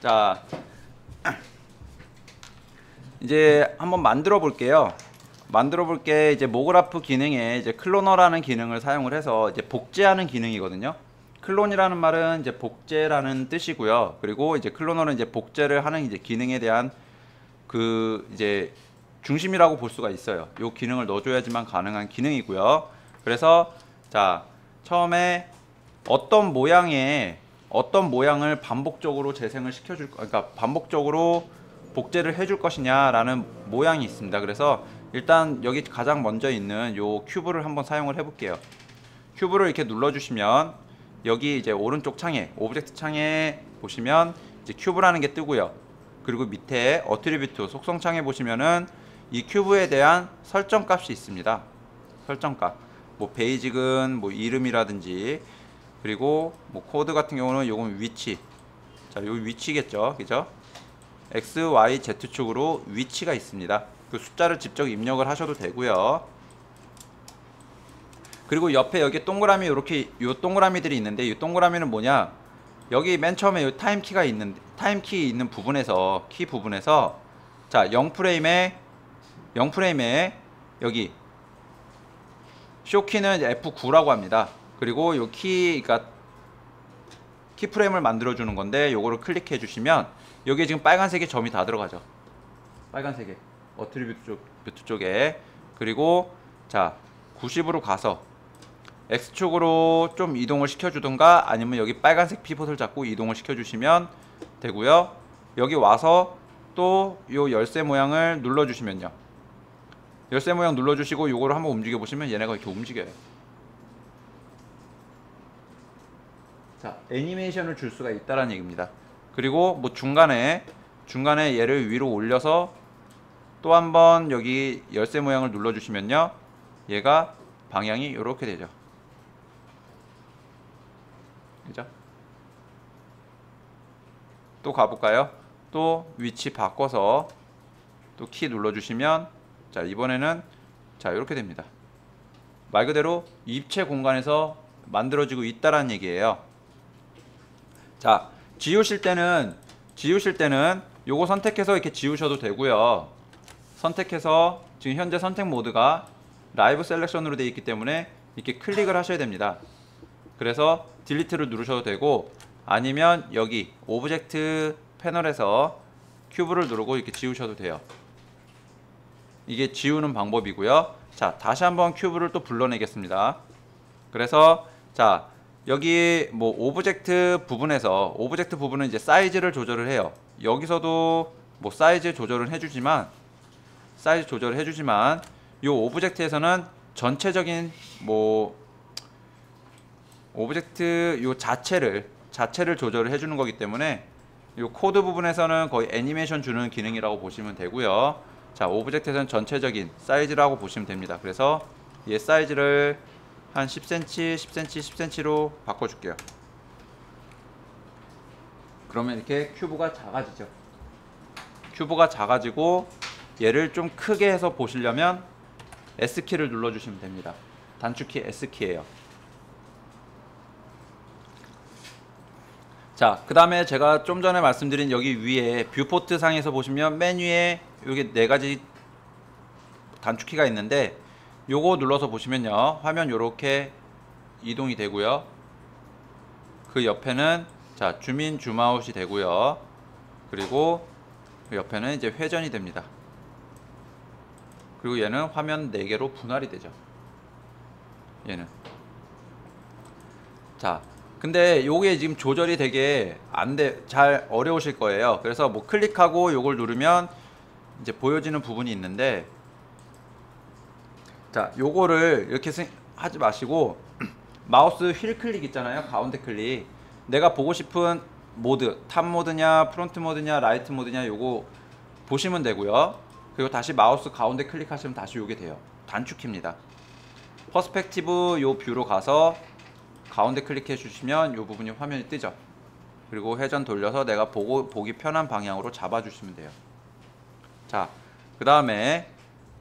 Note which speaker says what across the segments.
Speaker 1: 자, 이제 한번 만들어 볼게요. 만들어 볼게 이제 모그라프 기능에 이제 클로너라는 기능을 사용을 해서 이제 복제하는 기능이거든요. 클론이라는 말은 이제 복제라는 뜻이고요. 그리고 이제 클로너는 이제 복제를 하는 이제 기능에 대한 그 이제 중심이라고 볼 수가 있어요. 요 기능을 넣어줘야지만 가능한 기능이고요. 그래서 자, 처음에 어떤 모양을 반복적으로 재생을 시켜줄, 그러니까 반복적으로 복제를 해줄 것이냐라는 모양이 있습니다. 그래서 일단 여기 가장 먼저 있는 요 큐브를 한번 사용을 해볼게요. 큐브를 이렇게 눌러주시면 여기 이제 오른쪽 창에 오브젝트 창에 보시면 이제 큐브라는 게 뜨고요. 그리고 밑에 어트리뷰트 속성 창에 보시면은 이 큐브에 대한 설정 값이 있습니다. 설정 값. 뭐 베이직은 뭐 이름이라든지 그리고 뭐 코드 같은 경우는 요건 위치. 자, 요 위치겠죠. 그죠? X, Y, Z축으로 위치가 있습니다. 그 숫자를 직접 입력을 하셔도 되고요. 그리고 옆에 여기 동그라미 이렇게 요 동그라미들이 있는데 이 동그라미는 뭐냐? 여기 맨 처음에 요 타임키가 있는 타임키 있는 부분에서 키 부분에서 자, 0프레임에 여기 쇼키는 F9라고 합니다. 그리고 요 그러니까 키프레임을 만들어 주는 건데 요거를 클릭해 주시면 여기에 지금 빨간색의 점이 다 들어가죠. 빨간색에 어트리뷰트 쪽에. 그리고 자, 90으로 가서 X축으로 좀 이동을 시켜주든가 아니면 여기 빨간색 피봇을 잡고 이동을 시켜주시면 되고요. 여기 와서 또 요 열쇠 모양을 눌러주시면요. 열쇠 모양 눌러주시고 요거를 한번 움직여 보시면 얘네가 이렇게 움직여요. 자, 애니메이션을 줄 수가 있다는 얘기입니다. 그리고 뭐 중간에 얘를 위로 올려서 또 한번 여기 열쇠 모양을 눌러주시면요. 얘가 방향이 이렇게 되죠. 그죠? 또 가볼까요? 또 위치 바꿔서 또 키 눌러주시면 자, 이번에는 자, 이렇게 됩니다. 말 그대로 입체 공간에서 만들어지고 있다라는 얘기예요. 자, 지우실 때는 요거 선택해서 이렇게 지우셔도 되고요. 선택해서 지금 현재 선택 모드가 라이브 셀렉션으로 되어 있기 때문에 이렇게 클릭을 하셔야 됩니다. 그래서 딜리트를 누르셔도 되고 아니면 여기 오브젝트 패널에서 큐브를 누르고 이렇게 지우셔도 돼요. 이게 지우는 방법이고요. 자, 다시 한번 큐브를 또 불러내겠습니다. 그래서 자, 여기 뭐 오브젝트 부분은 이제 사이즈를 조절을 해요. 여기서도 뭐 사이즈 조절을 해주지만 요 오브젝트에서는 전체적인 뭐 오브젝트 요 자체를 조절을 해주는 거기 때문에 요 코드 부분에서는 거의 애니메이션 주는 기능이라고 보시면 되고요. 자, 오브젝트에서는 전체적인 사이즈라고 보시면 됩니다. 그래서 얘 사이즈를 한 10cm, 10cm, 10cm로 바꿔줄게요. 그러면 이렇게 큐브가 작아지죠. 큐브가 작아지고 얘를 좀 크게 해서 보시려면 S키를 눌러주시면 됩니다. 단축키 S키예요. 자, 그 다음에 제가 좀 전에 말씀드린 여기 위에 뷰포트 상에서 보시면 맨 위에 여기 4가지 단축키가 있는데 요거 눌러서 보시면요, 화면 요렇게 이동이 되고요. 그 옆에는 자, 줌인 줌아웃이 되고요. 그리고 그 옆에는 이제 회전이 됩니다. 그리고 얘는 화면 4개로 분할이 되죠. 얘는 자, 근데 요게 지금 조절이 되게 잘 어려우실 거예요. 그래서 뭐 클릭하고 요걸 누르면 이제 보여지는 부분이 있는데 자, 요거를 이렇게 하지 마시고 마우스 휠 클릭 있잖아요. 가운데 클릭. 내가 보고 싶은 모드, 탑 모드냐, 프론트 모드냐, 라이트 모드냐 요거 보시면 되고요. 그리고 다시 마우스 가운데 클릭하시면 다시 요게 돼요. 단축키입니다. 퍼스펙티브 요 뷰로 가서 가운데 클릭해 주시면 요 부분이 화면이 뜨죠. 그리고 회전 돌려서 내가 보기 편한 방향으로 잡아 주시면 돼요. 자, 그 다음에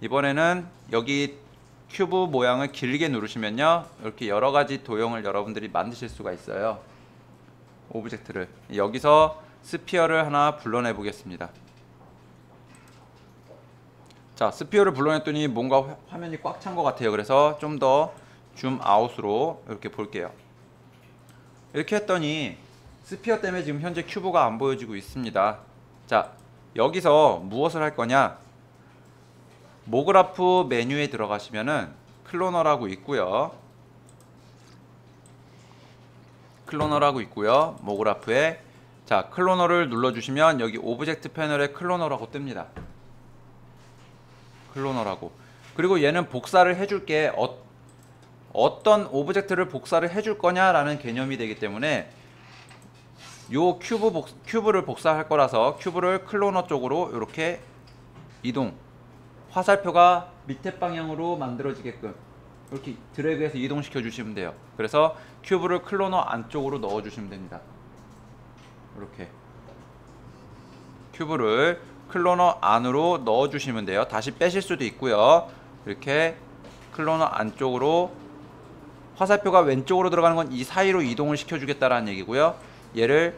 Speaker 1: 이번에는 여기 큐브 모양을 길게 누르시면요, 이렇게 여러가지 도형을 여러분들이 만드실 수가 있어요. 오브젝트를 여기서 스피어를 하나 불러내 보겠습니다. 자, 스피어를 불러냈더니 뭔가 화면이 꽉 찬 것 같아요. 그래서 좀 더 줌 아웃으로 이렇게 볼게요. 이렇게 했더니 스피어 때문에 지금 현재 큐브가 안 보여지고 있습니다. 자, 여기서 무엇을 할 거냐? 모그라프 메뉴에 들어가시면은 클로너라고 있고요. 클로너라고 있고요. 모그라프에 자, 클로너를 눌러주시면 여기 오브젝트 패널에 클로너라고 뜹니다. 클로너라고. 그리고 얘는 복사를 해줄게. 어떤 오브젝트를 복사를 해줄 거냐라는 개념이 되기 때문에 요 큐브를 복사할 거라서 큐브를 클로너 쪽으로 이렇게 이동. 화살표가 밑에 방향으로 만들어지게끔 이렇게 드래그해서 이동시켜 주시면 돼요. 그래서 큐브를 클로너 안쪽으로 넣어 주시면 됩니다. 이렇게 큐브를 클로너 안으로 넣어 주시면 돼요. 다시 빼실 수도 있고요. 이렇게 클로너 안쪽으로 화살표가 왼쪽으로 들어가는 건 이 사이로 이동을 시켜 주겠다라는 얘기고요. 얘를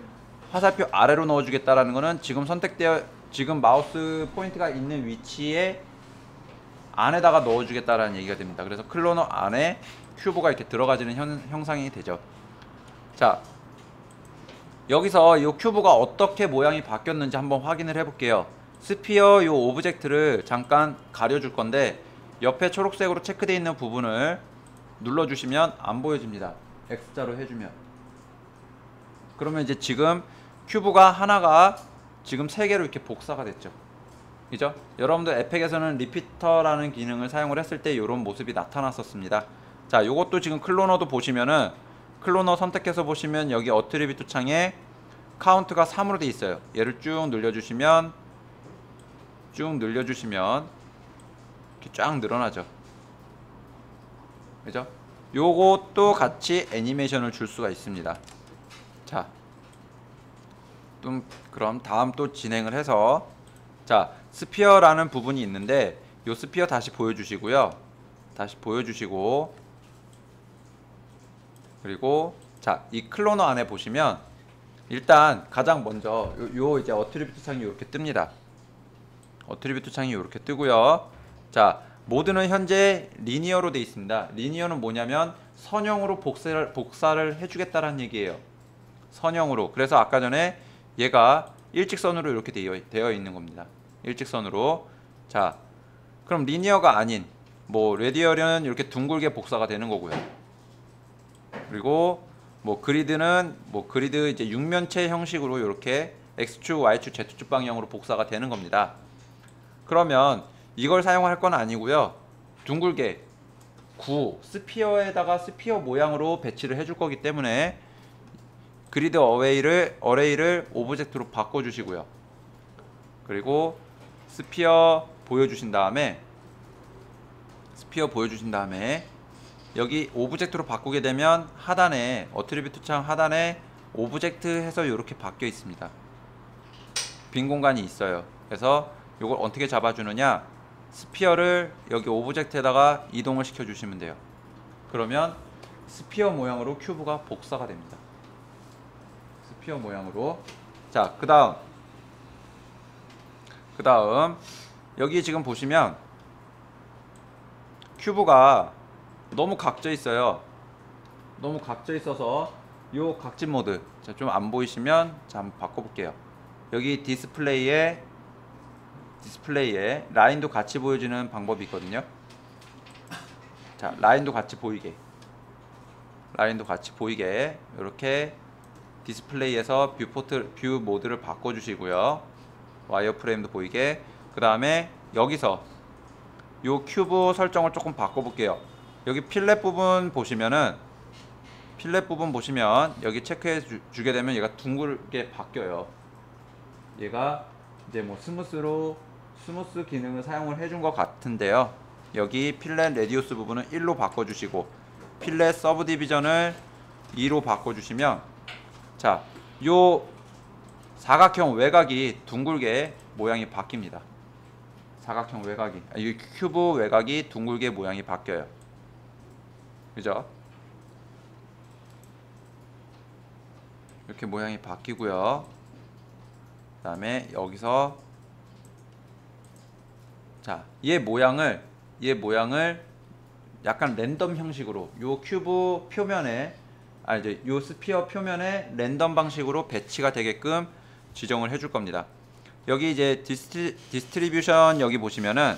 Speaker 1: 화살표 아래로 넣어 주겠다라는 거는 지금 마우스 포인트가 있는 위치에 안에다가 넣어 주겠다라는 얘기가 됩니다. 그래서 클로너 안에 큐브가 이렇게 들어가지는 형상이 되죠. 자, 여기서 이 큐브가 어떻게 모양이 바뀌었는지 한번 확인을 해 볼게요. 스피어 이 오브젝트를 잠깐 가려줄 건데 옆에 초록색으로 체크되어 있는 부분을 눌러주시면 안 보여집니다. X자로 해주면. 그러면 이제 지금 큐브가 하나가 지금 3개로 이렇게 복사가 됐죠. 그죠? 여러분들 에펙에서는 리피터라는 기능을 사용을 했을 때 이런 모습이 나타났었습니다. 자, 요것도 지금 클로너도 보시면은 클로너 선택해서 보시면 여기 어트리뷰트 창에 카운트가 3으로 돼 있어요. 얘를 쭉 늘려주시면 이렇게 쫙 늘어나죠. 그죠? 요것도 같이 애니메이션을 줄 수가 있습니다. 자, 그럼 다음 또 진행을 해서 자, 스피어라는 부분이 있는데 요 스피어 다시 보여주시고요. 다시 보여주시고 그리고 자, 이 클로너 안에 보시면 일단 가장 먼저 요 이제 어트리뷰트 창이 이렇게 뜹니다. 어트리뷰트 창이 이렇게 뜨고요. 자, 모드는 현재 리니어로 되어 있습니다. 리니어는 뭐냐면 선형으로 복사를 해주겠다라는 얘기예요. 선형으로. 그래서 아까 전에 얘가 일직선으로 이렇게 되어 있는 겁니다. 일직선으로. 자, 그럼 리니어가 아닌 뭐 레디얼은 이렇게 둥글게 복사가 되는 거고요. 그리고 뭐 그리드는 뭐 그리드 이제 육면체 형식으로 이렇게 X축, Y축, Z축 방향으로 복사가 되는 겁니다. 그러면 이걸 사용할 건 아니고요. 둥글게 스피어에다가 스피어 모양으로 배치를 해줄 거기 때문에 그리드 어레이를 오브젝트로 바꿔주시고요. 그리고 스피어 보여주신 다음에 여기 오브젝트로 바꾸게 되면 하단에 어트리뷰트 창 하단에 오브젝트 해서 이렇게 바뀌어 있습니다. 빈 공간이 있어요. 그래서 이걸 어떻게 잡아주느냐, 스피어를 여기 오브젝트에다가 이동을 시켜 주시면 돼요. 그러면 스피어 모양으로 큐브가 복사가 됩니다. 스피어 모양으로. 자, 그 다음 여기 지금 보시면 큐브가 너무 각져 있어요. 너무 각져 있어서 요 각진 모드, 자, 좀 안 보이시면 자, 한번 바꿔볼게요. 여기 디스플레이에 라인도 같이 보여주는 방법이 있거든요. 자, 라인도 같이 보이게 이렇게 디스플레이에서 뷰 모드를 바꿔주시고요. 와이어프레임도 보이게. 그 다음에 여기서 요 큐브 설정을 조금 바꿔볼게요. 여기 필렛 부분 보시면 여기 체크해 주게 되면 얘가 둥글게 바뀌어요. 얘가 이제 뭐 스무스 기능을 사용을 해준 것 같은데요. 여기 필렛 레디우스 부분은 1로 바꿔주시고 필렛 서브 디비전을 2로 바꿔주시면 자, 요 사각형 외곽이 둥글게 모양이 바뀝니다. 사각형 외곽이, 이 큐브 외곽이 둥글게 모양이 바뀌어요. 그죠? 이렇게 모양이 바뀌고요. 그다음에 여기서 자, 얘 모양을 약간 랜덤 형식으로 요 큐브 표면에 이제 요 스피어 표면에 랜덤 방식으로 배치가 되게끔 지정을 해줄 겁니다. 여기 이제 디스트리뷰션 여기 보시면은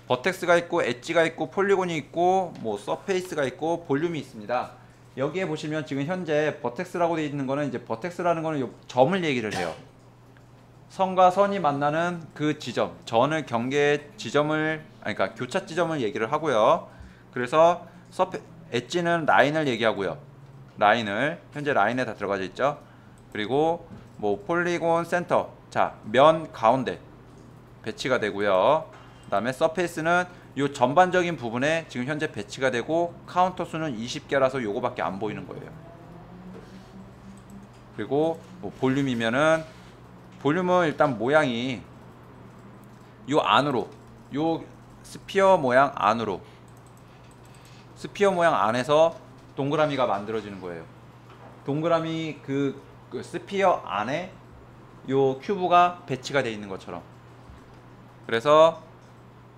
Speaker 1: 버텍스가 있고 엣지가 있고 폴리곤이 있고 뭐 서페이스가 있고 볼륨이 있습니다. 여기에 보시면 지금 현재 버텍스라고 되어 있는 거는 이제 버텍스라는 거는 요 점을 얘기를 해요. 선과 선이 만나는 그 지점, 전을 경계 지점을 그러니까 교차 지점을 얘기를 하고요. 그래서 엣지는 라인을 얘기하고요. 라인을 현재 라인에 다 들어가져 있죠. 그리고 뭐 폴리곤 센터, 자, 면 가운데 배치가 되고요. 그다음에 서페이스는 요 전반적인 부분에 지금 현재 배치가 되고 카운터 수는 20개라서 요거밖에 안 보이는 거예요. 그리고 뭐 볼륨이면은 볼륨은 일단 모양이 요 안으로 요 스피어 모양 안으로 스피어 모양 안에서 동그라미가 만들어지는 거예요. 동그라미 그 스피어 안에 요 큐브가 배치가 되어 있는 것처럼. 그래서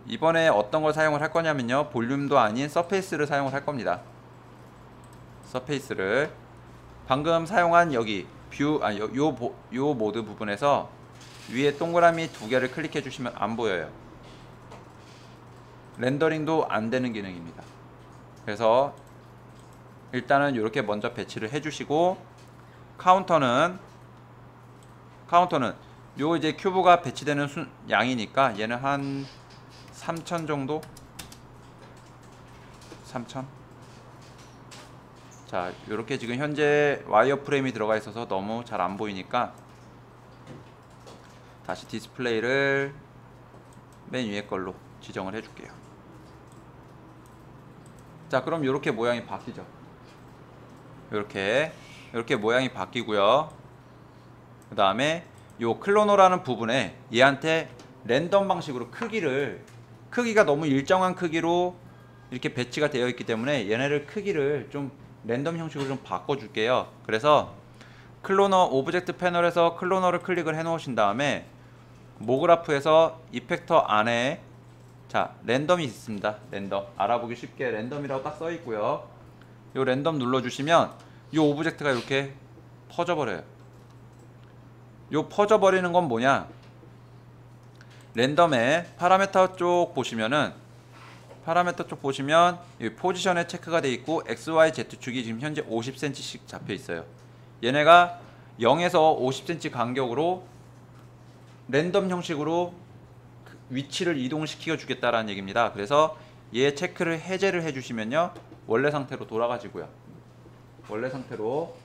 Speaker 1: 이번에 어떤 걸 사용을 할 거냐면요, 볼륨도 아닌 서페이스를 사용을 할 겁니다. 서페이스를 방금 사용한 여기 요 모드 부분에서 위에 동그라미 두 개를 클릭해 주시면 안 보여요. 렌더링도 안 되는 기능입니다. 그래서 일단은 이렇게 먼저 배치를 해 주시고, 카운터는 요 이제 큐브가 배치되는 양이니까 얘는 한 3000 정도? 3000? 자, 요렇게 지금 현재 와이어 프레임이 들어가 있어서 너무 잘 안 보이니까 다시 디스플레이를 맨 위에 걸로 지정을 해 줄게요. 자, 그럼 요렇게 모양이 바뀌죠. 요렇게 모양이 바뀌고요. 그 다음에 요 클로노라는 부분에 얘한테 랜덤 방식으로 크기가 너무 일정한 크기로 이렇게 배치가 되어 있기 때문에 얘네를 크기를 좀 랜덤 형식으로 좀 바꿔 줄게요. 그래서 클로너 오브젝트 패널에서 클로너를 클릭을 해 놓으신 다음에 모그라프에서 이펙터 안에 자, 랜덤이 있습니다. 랜덤 알아보기 쉽게 랜덤이라고 딱 써 있고요. 요 랜덤 눌러 주시면 요 오브젝트가 이렇게 퍼져 버려요. 요 퍼져 버리는 건 뭐냐, 랜덤의 파라메터 쪽 보시면 이 포지션에 체크가 되어 있고 XY Z축이 지금 현재 50cm씩 잡혀 있어요. 얘네가 0에서 50cm 간격으로 랜덤 형식으로 위치를 이동시켜 주겠다라는 얘기입니다. 그래서 얘 체크를 해제를 해주시면요, 원래 상태로 돌아가지고요. 원래 상태로.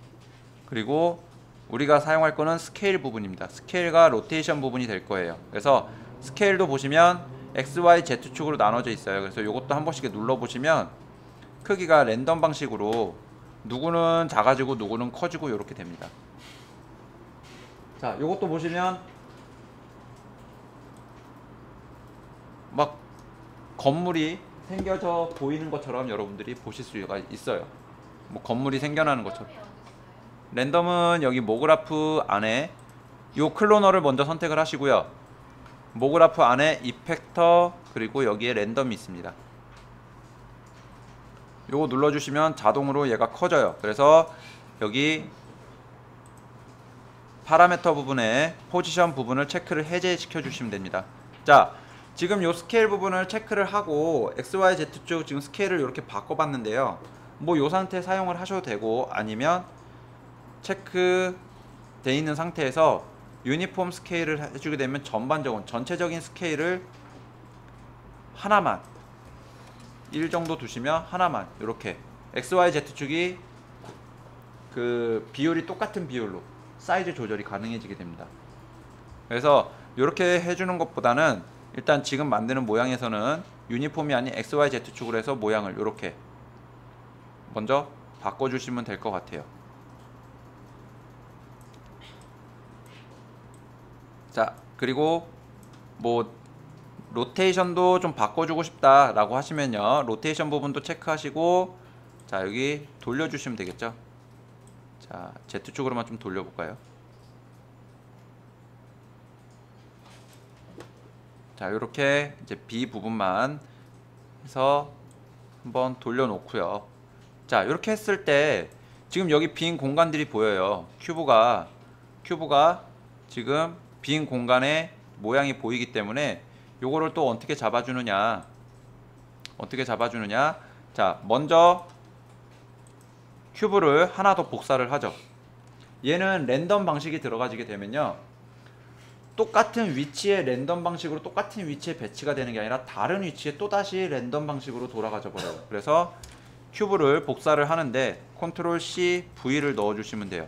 Speaker 1: 그리고 우리가 사용할 거는 스케일 부분입니다. 스케일과 로테이션 부분이 될 거예요. 그래서 스케일도 보시면 XY Z축으로 나눠져 있어요. 그래서 이것도 한 번씩 눌러보시면 크기가 랜덤 방식으로 누구는 작아지고 누구는 커지고 이렇게 됩니다. 자, 이것도 보시면 막 건물이 생겨져 보이는 것처럼 여러분들이 보실 수가 있어요. 뭐 건물이 생겨나는 것처럼. 랜덤은 여기 모그라프 안에 요 클로너를 먼저 선택을 하시고요. 모그라프 안에 이펙터 그리고 여기에 랜덤이 있습니다. 요거 눌러주시면 자동으로 얘가 커져요. 그래서 여기 파라메터 부분에 포지션 부분을 체크를 해제시켜 주시면 됩니다. 자, 지금 요 스케일 부분을 체크를 하고 XY Z축 지금 스케일을 이렇게 바꿔봤는데요. 뭐 요 상태 사용을 하셔도 되고, 아니면 체크 돼 있는 상태에서 유니폼 스케일을 해주게 되면 전체적인 스케일을 하나만 1 정도 두시면 하나만 이렇게 XY Z축이 그 비율이 똑같은 비율로 사이즈 조절이 가능해지게 됩니다. 그래서 이렇게 해주는 것보다는 일단 지금 만드는 모양에서는 유니폼이 아닌 XY Z축으로 해서 모양을 이렇게 먼저 바꿔주시면 될 것 같아요. 자, 그리고 뭐 로테이션도 좀 바꿔주고 싶다 라고 하시면요, 로테이션 부분도 체크하시고, 자, 여기 돌려주시면 되겠죠. 자, Z축으로만 좀 돌려볼까요. 자, 이렇게 이제 B 부분만 해서 한번 돌려놓고요. 자, 이렇게 했을 때 지금 여기 빈 공간들이 보여요. 큐브가 지금 빈 공간에 모양이 보이기 때문에 요거를 또 어떻게 잡아주느냐. 자, 먼저 큐브를 하나 더 복사를 하죠. 얘는 랜덤 방식이 들어가지게 되면요, 똑같은 위치에 랜덤 방식으로 똑같은 위치에 배치가 되는 게 아니라 다른 위치에 또다시 랜덤 방식으로 돌아가져 버려요. 그래서 큐브를 복사를 하는데 컨트롤 C V를 넣어 주시면 돼요.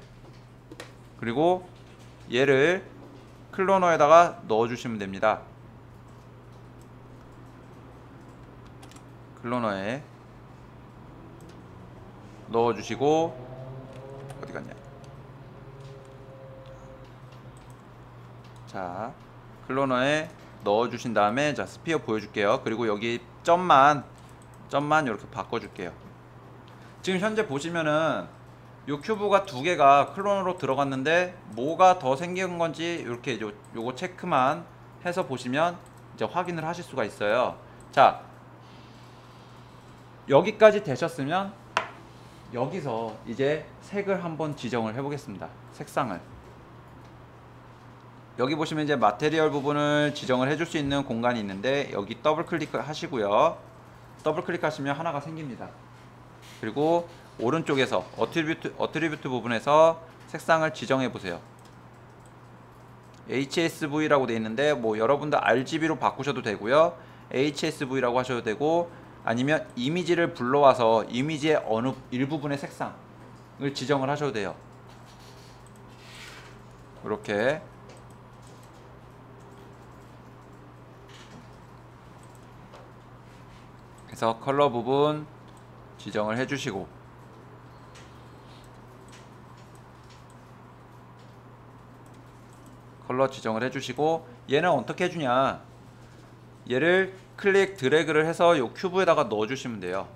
Speaker 1: 그리고 얘를 클로너에다가 넣어 주시면 됩니다. 클로너에 넣어 주시고, 어디 갔냐? 자, 클로너에 넣어 주신 다음에, 자, 스피어 보여줄게요. 그리고 여기 점만 이렇게 바꿔줄게요. 지금 현재 보시면은 요 큐브가 두 개가 클로너로 들어갔는데 뭐가 더 생긴 건지 이렇게 요거 체크만 해서 보시면 이제 확인을 하실 수가 있어요. 자, 여기까지 되셨으면 여기서 이제 색을 한번 지정을 해 보겠습니다. 색상을 여기 보시면 이제 마테리얼 부분을 지정을 해줄 수 있는 공간이 있는데, 여기 더블 클릭을 하시고요. 더블 클릭하시면 하나가 생깁니다. 그리고 오른쪽에서 어트리뷰트 부분에서 색상을 지정해 보세요. HSV라고 되어 있는데 뭐 여러분들 RGB로 바꾸셔도 되고요, HSV라고 하셔도 되고, 아니면 이미지를 불러와서 이미지의 어느 일부분의 색상을 지정을 하셔도 돼요. 이렇게 해서 컬러 부분 지정을 해주시고, 얘는 어떻게 해주냐, 얘를 클릭 드래그를 해서 요 큐브에다가 넣어주시면 돼요.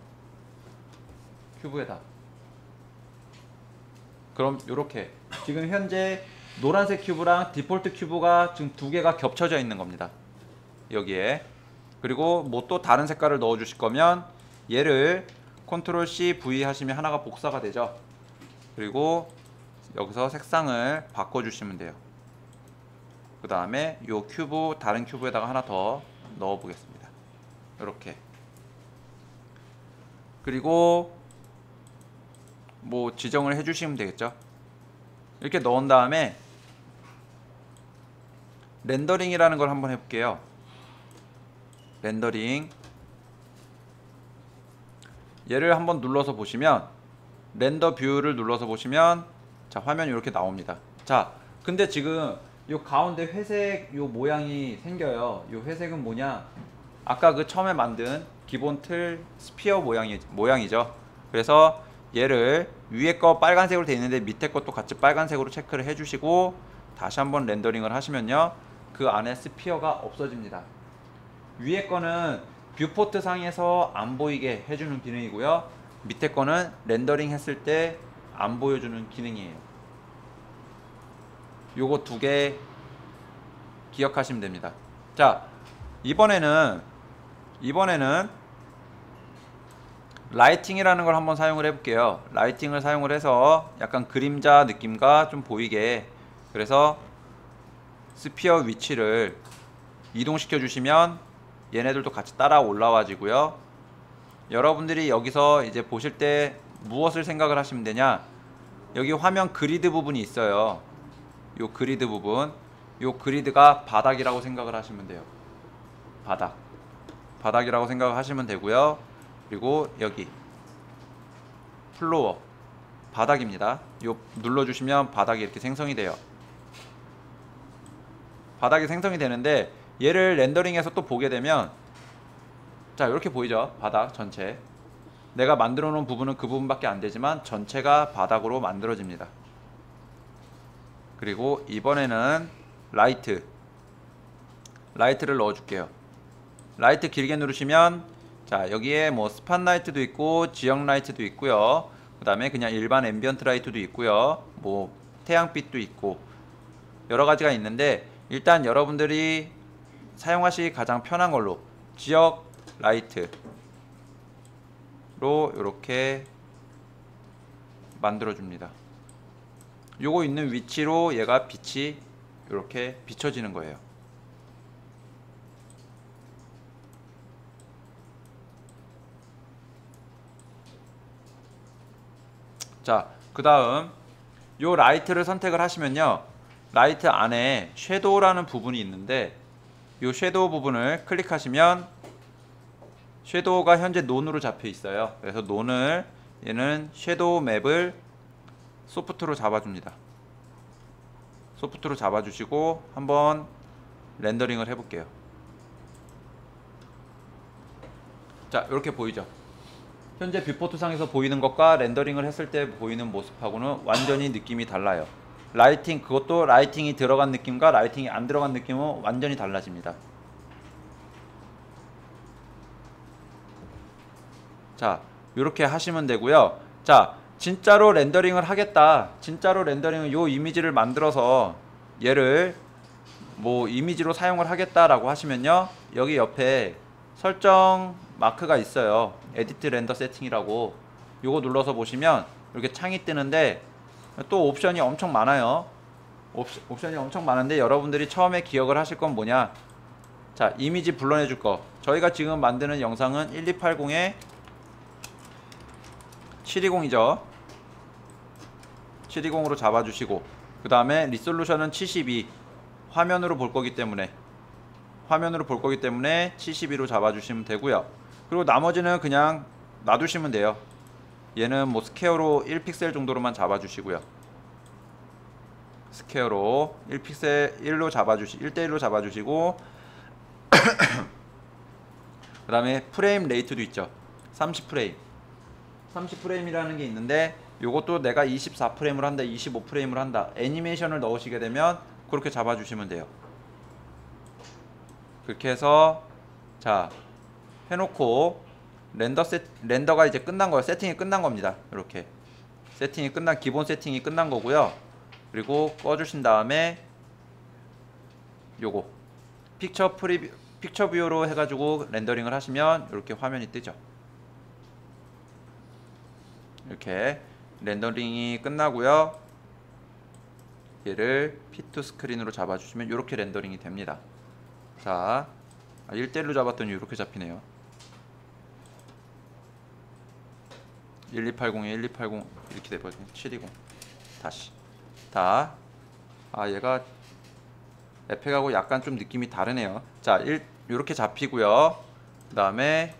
Speaker 1: 큐브에다. 그럼 요렇게 지금 현재 노란색 큐브랑 디폴트 큐브가 지금 두 개가 겹쳐져 있는 겁니다. 여기에. 그리고 뭐 또 다른 색깔을 넣어 주실 거면 얘를 컨트롤 C V 하시면 하나가 복사가 되죠. 그리고 여기서 색상을 바꿔 주시면 돼요. 그 다음에 요 큐브, 다른 큐브에다가 하나 더 넣어 보겠습니다. 이렇게. 그리고 뭐 지정을 해 주시면 되겠죠. 이렇게 넣은 다음에 렌더링이라는 걸 한번 해볼게요. 렌더링. 얘를 한번 눌러서 보시면, 렌더 뷰를 눌러서 보시면, 자, 화면이 이렇게 나옵니다. 자, 근데 지금 요 가운데 회색 요 모양이 생겨요. 요 회색은 뭐냐, 아까 그 처음에 만든 기본 틀 스피어 모양이죠. 그래서 얘를 위에 거 빨간색으로 되어 있는데 밑에 것도 같이 빨간색으로 체크를 해주시고, 다시 한번 렌더링을 하시면요, 그 안에 스피어가 없어집니다. 위에 거는 뷰포트 상에서 안 보이게 해주는 기능이고요, 밑에 거는 렌더링 했을 때 안 보여주는 기능이에요. 요거 두 개 기억하시면 됩니다. 자, 이번에는 라이팅이라는 걸 한번 사용을 해볼게요. 라이팅을 사용을 해서 약간 그림자 느낌과 좀 보이게, 그래서 스피어 위치를 이동시켜 주시면 얘네들도 같이 따라 올라와지고요. 여러분들이 여기서 이제 보실 때 무엇을 생각을 하시면 되냐, 여기 화면 그리드 부분이 있어요. 요 그리드 부분, 요 그리드가 바닥이라고 생각을 하시면 돼요. 바닥이라고 생각을 하시면 되고요. 그리고 여기 플로어, 바닥입니다. 요 눌러주시면 바닥이 이렇게 생성이 돼요. 바닥이 생성이 되는데, 얘를 렌더링해서 또 보게 되면, 자, 이렇게 보이죠? 바닥 전체. 내가 만들어 놓은 부분은 그 부분밖에 안 되지만 전체가 바닥으로 만들어집니다. 그리고 이번에는 라이트를 넣어 줄게요. 라이트 길게 누르시면, 자, 여기에 뭐 스팟 라이트도 있고 지역 라이트도 있고요, 그 다음에 그냥 일반 앰비언트 라이트도 있고요, 뭐 태양빛도 있고 여러 가지가 있는데, 일단 여러분들이 사용하시기 가장 편한 걸로 지역 라이트로 이렇게 만들어 줍니다. 요거 있는 위치로 얘가 빛이 이렇게 비춰지는 거예요. 자, 그 다음 요 라이트를 선택을 하시면요, 라이트 안에 섀도우라는 부분이 있는데 요 섀도우 부분을 클릭하시면 섀도우가 현재 논으로 잡혀 있어요. 그래서 논을, 얘는 섀도우 맵을 소프트로 잡아줍니다. 소프트로 잡아주시고 한번 렌더링을 해볼게요. 자, 이렇게 보이죠? 현재 뷰포트상에서 보이는 것과 렌더링을 했을 때 보이는 모습하고는 완전히 느낌이 달라요. 라이팅, 그것도 라이팅이 들어간 느낌과 라이팅이 안 들어간 느낌은 완전히 달라집니다. 자, 이렇게 하시면 되고요. 자, 진짜로 렌더링을 하겠다, 진짜로 렌더링을 요 이미지를 만들어서 얘를 뭐 이미지로 사용을 하겠다라고 하시면요, 여기 옆에 설정 마크가 있어요. 에디트 렌더 세팅이라고. 요거 눌러서 보시면 이렇게 창이 뜨는데 또 옵션이 엄청 많아요. 옵션이 엄청 많은데 여러분들이 처음에 기억을 하실 건 뭐냐, 자, 이미지 불러내 줄 거. 저희가 지금 만드는 영상은 1280에 720이죠 720으로 잡아주시고, 그 다음에 리솔루션은 72, 화면으로 볼 거기 때문에 72로 잡아주시면 되고요. 그리고 나머지는 그냥 놔두시면 돼요. 얘는 뭐 스퀘어로 1픽셀 정도로만 잡아주시고요. 스퀘어로 1픽셀 1대1로 잡아주시고 그 다음에 프레임 레이트도 있죠. 30프레임이라는 게 있는데 요것도 내가 24프레임을 한다, 25프레임을 한다, 애니메이션을 넣으시게 되면 그렇게 잡아주시면 돼요. 그렇게 해서 자 해놓고 렌더가 이제 끝난 거예요. 세팅이 끝난 겁니다. 이렇게 기본 세팅이 끝난 거고요. 그리고 꺼주신 다음에 요거 픽처 뷰로 해가지고 렌더링을 하시면 이렇게 화면이 뜨죠. 이렇게 렌더링이 끝나고요. 얘를 핏2 스크린으로 잡아주시면 이렇게 렌더링이 됩니다. 자, 1대1로 잡았더니 이렇게 잡히네요. 1280에 1280 이렇게 돼버리네. 720 다시 얘가 에펙하고 약간 좀 느낌이 다르네요. 자, 이렇게 잡히고요. 그 다음에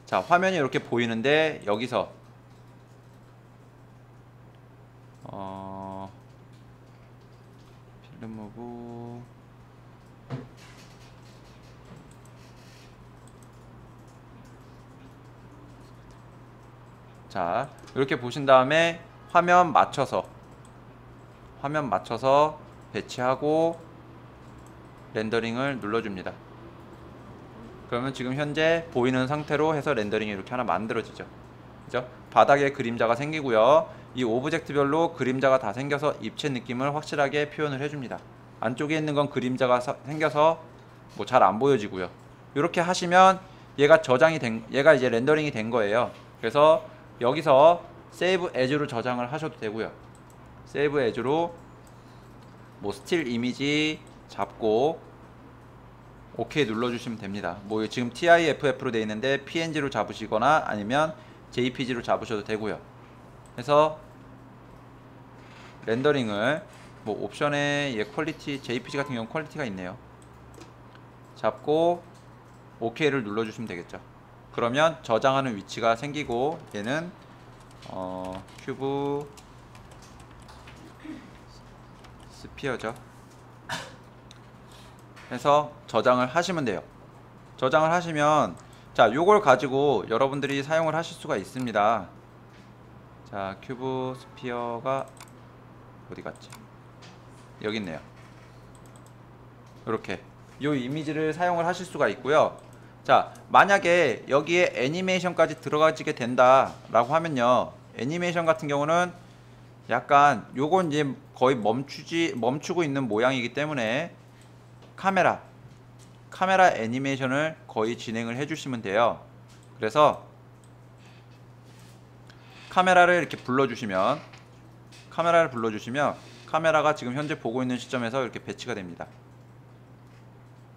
Speaker 1: 자, 화면이 이렇게 보이는데 여기서 필름 무브 자, 이렇게 보신 다음에 화면 맞춰서 배치하고 렌더링을 눌러줍니다. 그러면 지금 현재 보이는 상태로 해서 렌더링이 이렇게 하나 만들어지죠. 그죠? 바닥에 그림자가 생기고요. 이 오브젝트별로 그림자가 다 생겨서 입체 느낌을 확실하게 표현을 해줍니다. 안쪽에 있는 건 그림자가 생겨서 뭐 잘 안 보여지고요. 이렇게 하시면 얘가 얘가 이제 렌더링이 된 거예요. 그래서 여기서 세이브 에즈로 저장을 하셔도 되고요. 세이브 에즈로 뭐 스틸 이미지 잡고 OK 눌러주시면 됩니다. 뭐 지금 TIFF로 되어 있는데 PNG로 잡으시거나 아니면 JPG로 잡으셔도 되고요. 그래서 렌더링을 뭐 옵션에 얘 퀄리티, JPG 같은 경우 퀄리티가 있네요. 잡고 OK를 눌러주시면 되겠죠. 그러면 저장하는 위치가 생기고 얘는 큐브 스피어죠. 해서 저장을 하시면 돼요. 저장을 하시면 자, 요걸 가지고 여러분들이 사용을 하실 수가 있습니다. 자, 큐브 스피어가 어디 갔지? 여기 있네요. 이렇게 요 이미지를 사용을 하실 수가 있고요. 자, 만약에 여기에 애니메이션까지 들어가지게 된다 라고 하면요, 애니메이션 같은 경우는 약간 요건 이제 거의 멈추고 있는 모양이기 때문에 카메라 카메라 애니메이션을 거의 진행을 해주시면 돼요. 그래서 카메라를 이렇게 불러주시면 카메라가 지금 현재 보고 있는 시점에서 이렇게 배치가 됩니다.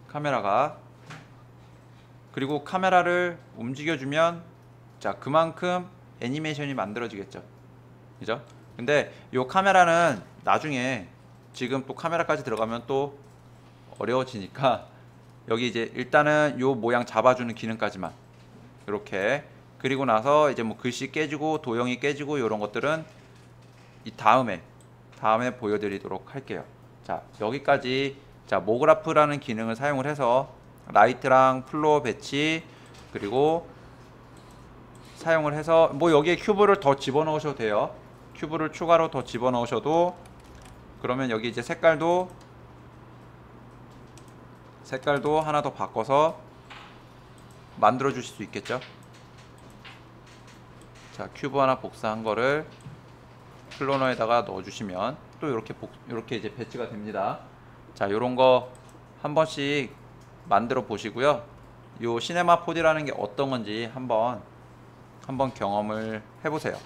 Speaker 1: 카메라가, 그리고 카메라를 움직여주면 자 그만큼 애니메이션이 만들어지겠죠. 그죠? 근데 이 카메라는 나중에 지금 또 카메라까지 들어가면 또 어려워지니까 여기 이제 일단은 요 모양 잡아주는 기능까지만 이렇게, 그리고 나서 이제 뭐 글씨 깨지고 도형이 깨지고 이런 것들은 이 다음에 보여드리도록 할게요. 자 여기까지 자 모그라프라는 기능을 사용을 해서 라이트랑 플로어 배치, 그리고 사용을 해서 뭐 여기에 큐브를 더 집어넣으셔도 돼요. 큐브를 추가로 더 집어넣으셔도, 그러면 여기 이제 색깔도 하나 더 바꿔서 만들어 주실 수 있겠죠. 자 큐브 하나 복사한 거를 클로너에다가 넣어 주시면 또 이렇게 이제 배치가 됩니다. 자 요런 거 한 번씩 만들어 보시고요. 요 시네마 4D라는 게 어떤 건지 한번 경험을 해 보세요.